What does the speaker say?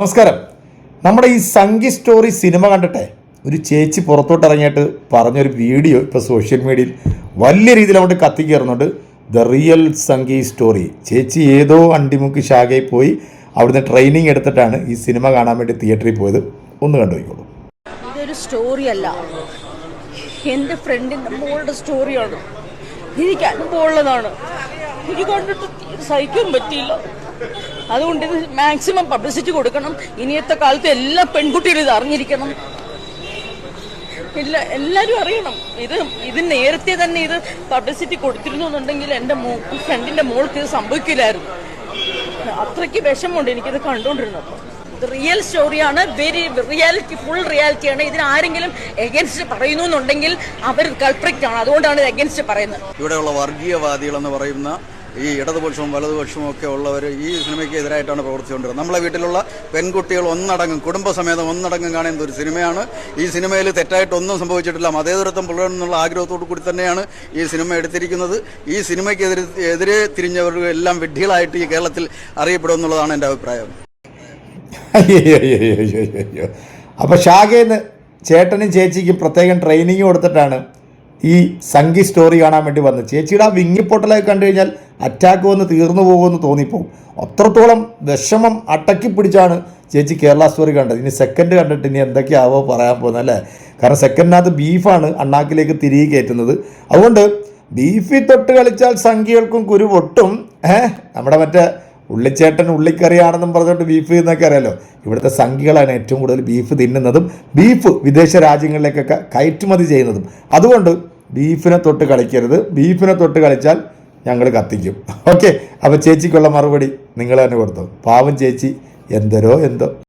നമസ്കാരം. നമ്മുടെ ഈ സംഗി സ്റ്റോറി സിനിമ കണ്ടിട്ടെ ഒരു ചേച്ചി പുറത്തോട്ട് ഇറങ്ങിയിട്ട് പറഞ്ഞൊരു വീഡിയോ ഇപ്പോൾ സോഷ്യൽ മീഡിയയിൽ വലിയ രീതിയിൽ അങ്ങോട്ട് കത്തിക്കയറുന്നുണ്ട്. The real Sanghi story. ചേച്ചി ഏതോ അണ്ടിമുക്ക് ശാഖയിൽ പോയി അവിടുന്ന് ട്രെയിനിങ് എടുത്തിട്ടാണ് ഈ സിനിമ കാണാൻ വേണ്ടി തിയേറ്ററിൽ പോയത്. ഒന്ന് കണ്ടുപോയിക്കോളൂ. ഇതൊരു സ്റ്റോറി അല്ല, എൻ്റെ ഫ്രണ്ടിൻ്റെ മോളുടെ സ്റ്റോറിയാണ്. എനിക്ക് അനുഭവമുള്ളതാണ്. എനിക്ക് കണ്ടിട്ട് സഹിക്കാൻ പറ്റിയില്ല. അതുകൊണ്ട് ഇത് മാക്സിമം പബ്ലിസിറ്റി കൊടുക്കണം. ഇനിയത്തെ കാലത്ത് എല്ലാ പെൺകുട്ടികളും ഇത് അറിഞ്ഞിരിക്കണം. എല്ലാവരും അറിയണം. ഇത് നേരത്തെ തന്നെ ഇത് പബ്ലിസിറ്റി കൊടുത്തിരുന്നു എന്നുണ്ടെങ്കിൽ എൻ്റെ ഫ്രണ്ടിന്റെ മോൾക്ക് ഇത് സംഭവിക്കില്ലായിരുന്നു. അത്രയ്ക്ക് വിഷമമുണ്ട് എനിക്കിത് കണ്ടുകൊണ്ടിരുന്നത്. ഇത് റിയൽ സ്റ്റോറിയാണ്, വെരി റിയാലിറ്റി, ഫുൾ റിയാലിറ്റിയാണ്. ഇതിന് ആരെങ്കിലും എഗൻസ്റ്റ് പറയുന്നു എന്നുണ്ടെങ്കിൽ അവർ കൾപ്രിക്റ്റ് ആണ്. അതുകൊണ്ടാണ് ഇത് എഗൻസ്റ്റ് പറയുന്നത്. ഇവിടെയുള്ള വർഗീയവാദികളെന്ന് പറയുന്ന ഈ ഇടതുപക്ഷവും വലതുപക്ഷവും ഒക്കെ ഉള്ളവർ ഈ സിനിമയ്ക്ക് എതിരായിട്ടാണ് പ്രവർത്തിച്ചുകൊണ്ടിരുന്നത്. നമ്മളെ വീട്ടിലുള്ള പെൺകുട്ടികൾ ഒന്നടങ്കം കുടുംബസമേതം ഒന്നടങ്കം കാണുന്ന ഒരു സിനിമയാണ്. ഈ സിനിമയിൽ തെറ്റായിട്ടൊന്നും സംഭവിച്ചിട്ടില്ല. മതേതരത്വം പുലരണമെന്നുള്ള ആഗ്രഹത്തോടു കൂടി തന്നെയാണ് ഈ സിനിമ എടുത്തിരിക്കുന്നത്. ഈ സിനിമയ്ക്ക് എതിരെ തിരിഞ്ഞവർ എല്ലാം വിഡ്ഢികളായിട്ട് ഈ കേരളത്തിൽ അറിയപ്പെടും എന്നുള്ളതാണ് എൻ്റെ അഭിപ്രായം. അപ്പോൾ ശാഖയിൽ ചേട്ടനും ചേച്ചിക്കും പ്രത്യേകം ട്രെയിനിങ് കൊടുത്തിട്ടാണ് ഈ സംഗി സ്റ്റോറി കാണാൻ വേണ്ടി വന്നത്. ചേച്ചിയുടെ ആ വിങ്ങിപ്പൊട്ടലൊക്കെ കണ്ടു കഴിഞ്ഞാൽ അറ്റാക്ക് വന്ന് തീർന്നു പോകുമെന്ന് തോന്നിപ്പോവും. അത്രത്തോളം വിഷമം അടക്കി പിടിച്ചാണ് ചേച്ചി കേരള സ്റ്റോറി കണ്ടത്. ഇനി സെക്കൻഡ് കണ്ടിട്ട് ഇനി എന്തൊക്കെയാവോ പറയാൻ പോകുന്നത് അല്ലേ? കാരണം സെക്കൻഡിനകത്ത് ബീഫാണ് അണ്ണാക്കിലേക്ക് തിരികെ കയറ്റുന്നത്. അതുകൊണ്ട് ബീഫിൽ തൊട്ട് കളിച്ചാൽ സംഖ്യകൾക്കും കുരു പൊട്ടും. നമ്മുടെ മറ്റേ ഉള്ളിച്ചേട്ടൻ ഉള്ളിക്കറിയാണെന്നും പറഞ്ഞിട്ട് ബീഫ് എന്നൊക്കെ അറിയാലോ. ഇവിടുത്തെ സംഖ്യകളാണ് ഏറ്റവും കൂടുതൽ ബീഫ് തിന്നുന്നതും ബീഫ് വിദേശ രാജ്യങ്ങളിലേക്കൊക്കെ കയറ്റുമതി ചെയ്യുന്നതും. അതുകൊണ്ട് ബീഫിനെ തൊട്ട് കളിക്കരുത്. ബീഫിനെ തൊട്ട് കളിച്ചാൽ ഞങ്ങൾ കത്തിക്കും. ഓക്കെ, അപ്പോൾ ചേച്ചിക്കുള്ള മറുപടി നിങ്ങൾ തന്നെ കൊടുത്തോ. പാവം ചേച്ചി എന്തോ